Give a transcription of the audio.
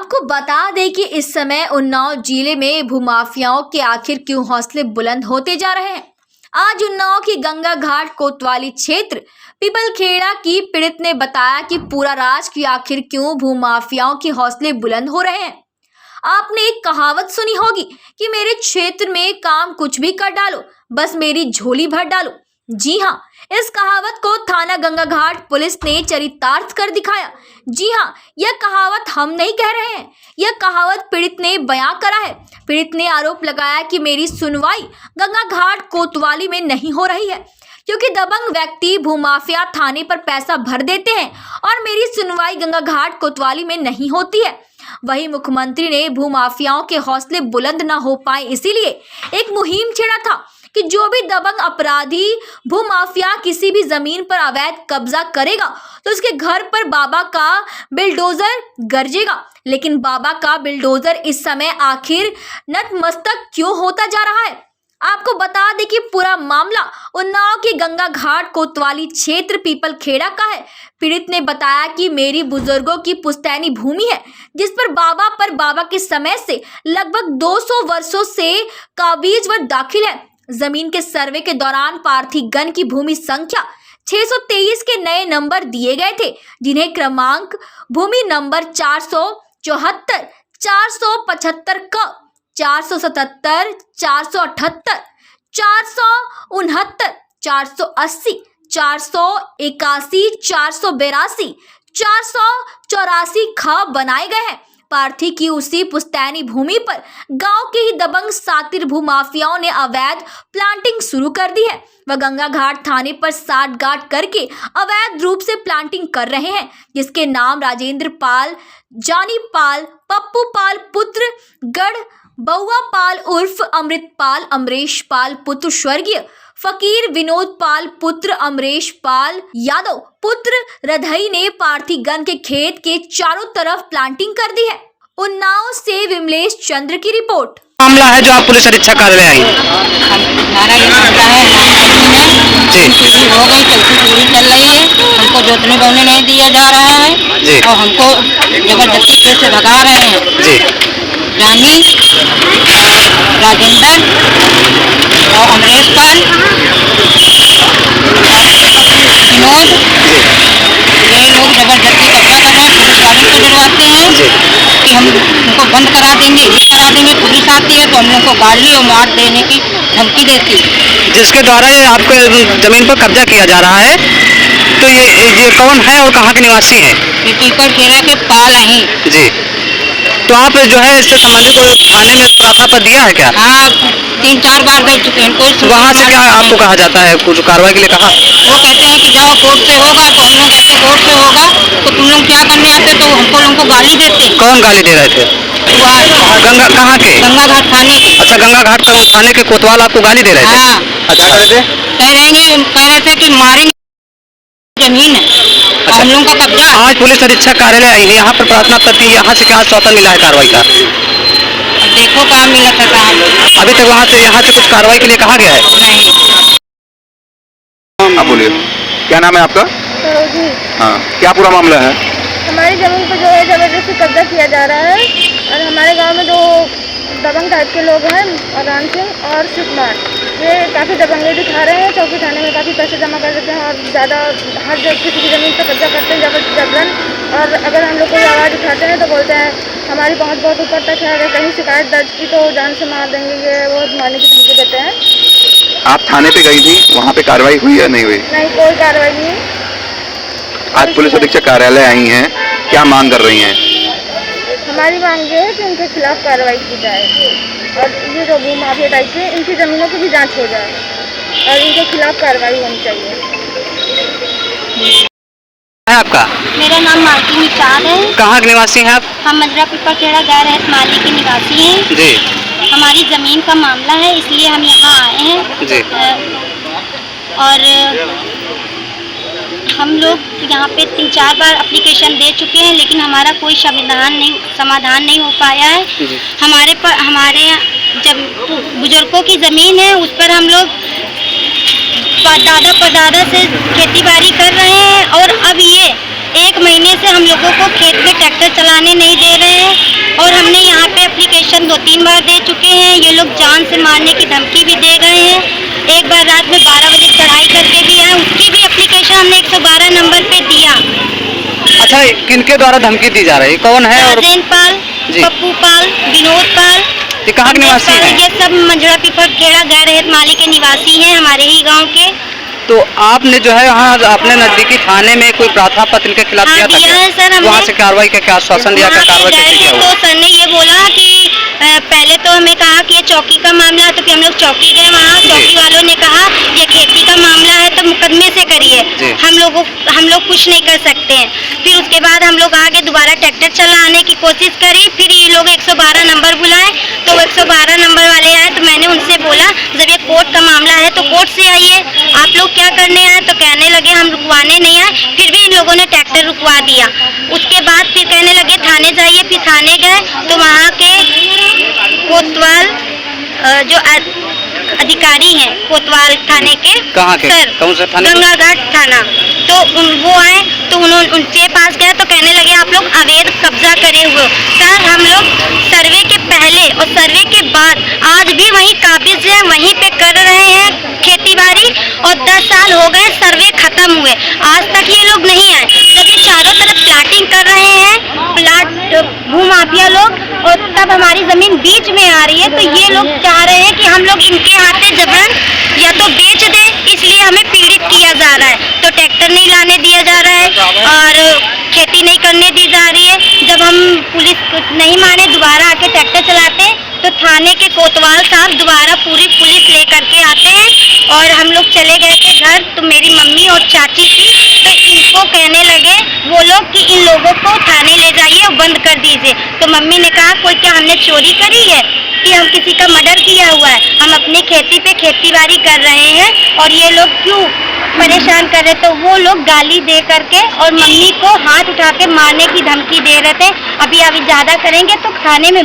आपको बता दें कि इस समय उन्नाव जिले में भूमाफियाओं के आखिर क्यों हौसले बुलंद होते जा रहे हैं। आज उन्नाव की गंगा घाट कोतवाली क्षेत्र पीपलखेड़ा की पीड़ित ने बताया कि पूरा राज की आखिर क्यों भूमाफियाओं के हौसले बुलंद हो रहे हैं। आपने एक कहावत सुनी होगी कि मेरे क्षेत्र में काम कुछ भी कर डालो, बस मेरी झोली भर डालो। जी हाँ, इस कहावत को थाना गंगा घाट पुलिस ने चरितार्थ कर दिखाया। जी हाँ, यह कहावत हम नहीं कह रहे हैं, यह कहावत पीड़ित ने बयां करा है। पीड़ित ने आरोप लगाया कि मेरी सुनवाई गंगा घाट कोतवाली में नहीं हो रही है क्योंकि दबंग व्यक्ति भूमाफिया थाने पर पैसा भर देते हैं और मेरी सुनवाई गंगा घाट कोतवाली में नहीं होती है। वहीं मुख्यमंत्री ने भूमाफियाओं के हौसले बुलंद न हो पाए, इसीलिए एक मुहिम छेड़ा था कि जो भी दबंग अपराधी भूमाफिया किसी भी जमीन पर अवैध कब्जा करेगा तो उसके घर पर बाबा का बिल्डोजर गरजेगा। लेकिन बाबा का बिल्डोजर इस समय आखिर नतमस्तक क्यों होता जा रहा है? आपको बता दें कि पूरा मामला उन्नाव की गंगा घाट कोतवाली क्षेत्र पीपलखेड़ा का है। पीड़ित ने बताया कि मेरी बुजुर्गों की पुश्तैनी भूमि है जिस पर बाबा के समय से लगभग 200 वर्षों से काबिज व दाखिल है। जमीन के सर्वे के दौरान पार्थीगण की भूमि संख्या 623 के नए नंबर दिए गए थे, जिन्हें क्रमांक भूमि नंबर 474, 475 क, 477, 478, 469, 480, 481, 482, 484 ख बनाए गए हैं। पार्थी की उसी पुश्तैनी भूमि पर गांव के ही दबंग सातिर भूमाफियाओं ने अवैध प्लांटिंग शुरू कर दी है। वह गंगा घाट थाने पर साठगांठ करके अवैध रूप से प्लांटिंग कर रहे हैं, जिसके नाम राजेंद्र पाल, जानी पाल, पप्पू पाल पुत्र गढ़, बउआ पाल उर्फ अमृत पाल, अमरेश पाल पुत्र स्वर्गीय फकीर विनोद पाल पुत्र अमरेश पाल यादव पुत्र रधई ने पार्थीगण के खेत के चारों तरफ प्लांटिंग कर दी है। उन्नाव से विमलेश चंद्र की रिपोर्ट। मामला है जो आप पुलिस अधीक्षक कार्यालय आई हमारा ये मामला है, जी हो गई, चलती पूरी चल रही है, हमको जोतने बोने नहीं दिया जा रहा है जी। और हमको जबरदस्ती खेत से भगा रहे हैं जी। जानी राजेंद्र और अमरेश पाल विनोद, ये लोग जबरदस्ती कब्जा कर रहे हैं। पुलिस वाले को डरवाते हैं कि हम उनको बंद करा देंगे, ये करा देंगे। पुलिस आती है तो हम लोग को गाली और मार देने की धमकी देती है, जिसके द्वारा ये आपके जमीन पर कब्जा किया जा रहा है। तो ये कौन है और कहाँ के निवासी हैं? ये पीपलखेड़ा के पाल हैं जी। तो आप जो है इससे संबंधित को थाने में प्रार्थना पर दिया है क्या? हाँ, 3-4 बार दे चुके हैं। कोई वहाँ से क्या आपको कहा जाता है, कुछ कार्रवाई के लिए कहा? वो कहते हैं कि जाओ कोर्ट से होगा, तो हम लोग कहते कोर्ट से होगा तो तुम लोग क्या करने आते, तो हमको लोगों को गाली देते हैं। कौन गाली दे रहे थे? गंगा कहाँ के? गंगा घाट थाने के। अच्छा, गंगा घाट थाने के कोतवाल आपको गाली दे रहे थे? हाँ। अच्छा, कह रहे थे कि मारेंगे जमीन है। अच्छा। हम लोगों का कब्जा। आज पुलिस अधीक्षक कार्यालय आई है, यहाँ पर प्रार्थना करती है, यहाँ से क्या आश्वासन मिला है कार्रवाई का? देखो कहाँ मिला सरकार। अभी तक वहाँ से कुछ कार्रवाई के लिए कहा गया है? नहीं। आप बोलिए, क्या नाम है आपका? जी, हाँ, क्या पूरा मामला है? हमारी ज़मीन पर जो है ज़बरदस्ती कब्जा किया जा रहा है और हमारे गांव में 2 दबंग टाइप के लोग हैं, अरान सिंह और शिव कुमार। ये काफ़ी दबंगे दिखा रहे हैं, चौकी थाने में काफ़ी पैसे जमा कर देते हैं और ज़्यादा हर जगह किसी की ज़मीन पर कब्जा करते हैं जबरन। और अगर हम लोग कोई आवाज़ उठाते हैं तो बोलते हैं हमारी पहुँच बहुत ऊपर तक है, अगर कहीं शिकायत दर्ज की तो जान से मार देंगे, ये बहुत मारने की धमकी देते हैं। आप थाने पे गई थी, वहाँ पे कार्रवाई हुई या नहीं हुई? नहीं, कोई कार्रवाई नहीं। आज पुलिस अधीक्षक कार्यालय आई हैं, क्या मांग कर रही हैं? हमारी मांग ये है कि इनके खिलाफ कार्रवाई की जाए और ये जो भूमाफिया टाइप के इनकी ज़मीनों की भी जांच हो जाए और इनके खिलाफ कार्रवाई होनी चाहिए। है आपका? मेरा नाम मालती निचार है। कहाँ के निवासी हैं आप? हम मजरा पीपलखेड़ा गैर रहत माली के निवासी हैं जी। हमारी ज़मीन का मामला है, इसलिए हम यहाँ आए हैं जी। और हम लोग यहाँ पे 3-4 बार एप्लीकेशन दे चुके हैं, लेकिन हमारा कोई समाधान नहीं हो पाया है। हमारे जब बुजुर्गों की ज़मीन है, उस पर हम लोग दादा परदादा से खेती बाड़ी कर रहे हैं और अब ये 1 महीने से हम लोगों को खेत में ट्रैक्टर चलाने नहीं दे रहे हैं और हमने यहाँ पे एप्लीकेशन 2-3 बार दे चुके हैं। ये लोग जान से मारने की धमकी भी दे गए हैं। एक बार रात में 12 बजे चढ़ाई करके भी आए, उसकी भी एप्लीकेशन हमने 112 नंबर पे दिया। अच्छा, किनके द्वारा धमकी दी जा रही है, कौन है? और राजेंद्र पाल, जी। पप्पू पाल, विनोद पाल, ये कहाँ के निवासी हैं? ये सब मंझड़ा पीपल खेड़ा गैर रहित माली के निवासी हैं, हमारे ही गांव के। तो आपने जो है यहाँ अपने नजदीकी थाने में कोई प्रार्थना पत्र इनके खिलाफ हाँ, दिया था दिया है सर हमने। वहाँ से कार्रवाई का क्या आश्वासन दिया, क्या वहाँ पे कार्रवाई गए कैसे थे किया तो हुआ? सर ने ये बोला कि पहले तो हमें कहा कि ये चौकी का मामला है, तो फिर हम लोग चौकी गए। वहाँ चौकी वालों ने कहा ये खेती का मामला है तो मुकदमे से करिए, हम लोग कुछ नहीं कर सकते हैं। फिर उसके बाद हम लोग आगे दोबारा ट्रैक्टर चलाने की कोशिश करी। फिर ये लोग 112 नंबर बुलाए, तो 112 नंबर वाले आए तो मैंने उनसे बोला जब ये कोर्ट का मामला है तो कोर्ट से आइए, आप लोग क्या करने आए? तो कहने लगे हम रुकवाने नहीं आए। फिर भी इन लोगों ने ट्रैक्टर रुकवा दिया। उसके बाद फिर कहने लगे थाने जाइए। फिर थाने गए तो वहाँ के कोतवाल जो अधिकारी हैं कोतवाल थाने के, कहाँ के? सर, कौन सा थाने? गंगा घाट थाना। तो वो आए तो उन्होंने उनके पास गए तो कहने लगे आप लोग अवैध कब्जा करे हुए हो। सर, हम लोग सर्वे के पहले और सर्वे के बाद आज भी वहीं काबिज है, वहीं पे कर रहे हैं खेती बाड़ी और 10 साल हो गए सर्वे खत्म हुए, आज तक ये लोग नहीं आए। जब ये चारों तरफ प्लाटिंग कर रहे हैं, प्लाट भूमाफिया लोग, और तब हमारी जमीन बीच में आ रही है, तो ये लोग चाह रहे हैं कि हम लोग इनके हाथे जबरन या तो बेच दें, इसलिए हमें पीड़ित किया जा रहा है। तो ट्रैक्टर नहीं लाने दिया जा रहा है और खेती नहीं करने दी जा रही है। जब हम पुलिस नहीं माने दोबारा आके ट्रैक्टर चलाते हैं तो थाने के कोतवाल साहब दोबारा पूरी पुलिस लेकर के आते हैं। और हम लोग चले गए थे घर, तो मेरी मम्मी और चाची थी, तो इनको कहने लगे वो लोग कि इन लोगों को थाने ले जाइए और बंद कर दीजिए। तो मम्मी ने कहा कोई क्या हमने चोरी करी है कि हम किसी का मर्डर किया हुआ है? हम अपनी खेती पे खेती-बाड़ी कर रहे हैं और ये लोग क्यों परेशान कर रहे? तो वो लोग गाली दे करके और मम्मी को हाथ उठा के मारने की धमकी दे रहे थे। अभी ज़्यादा करेंगे तो खाने में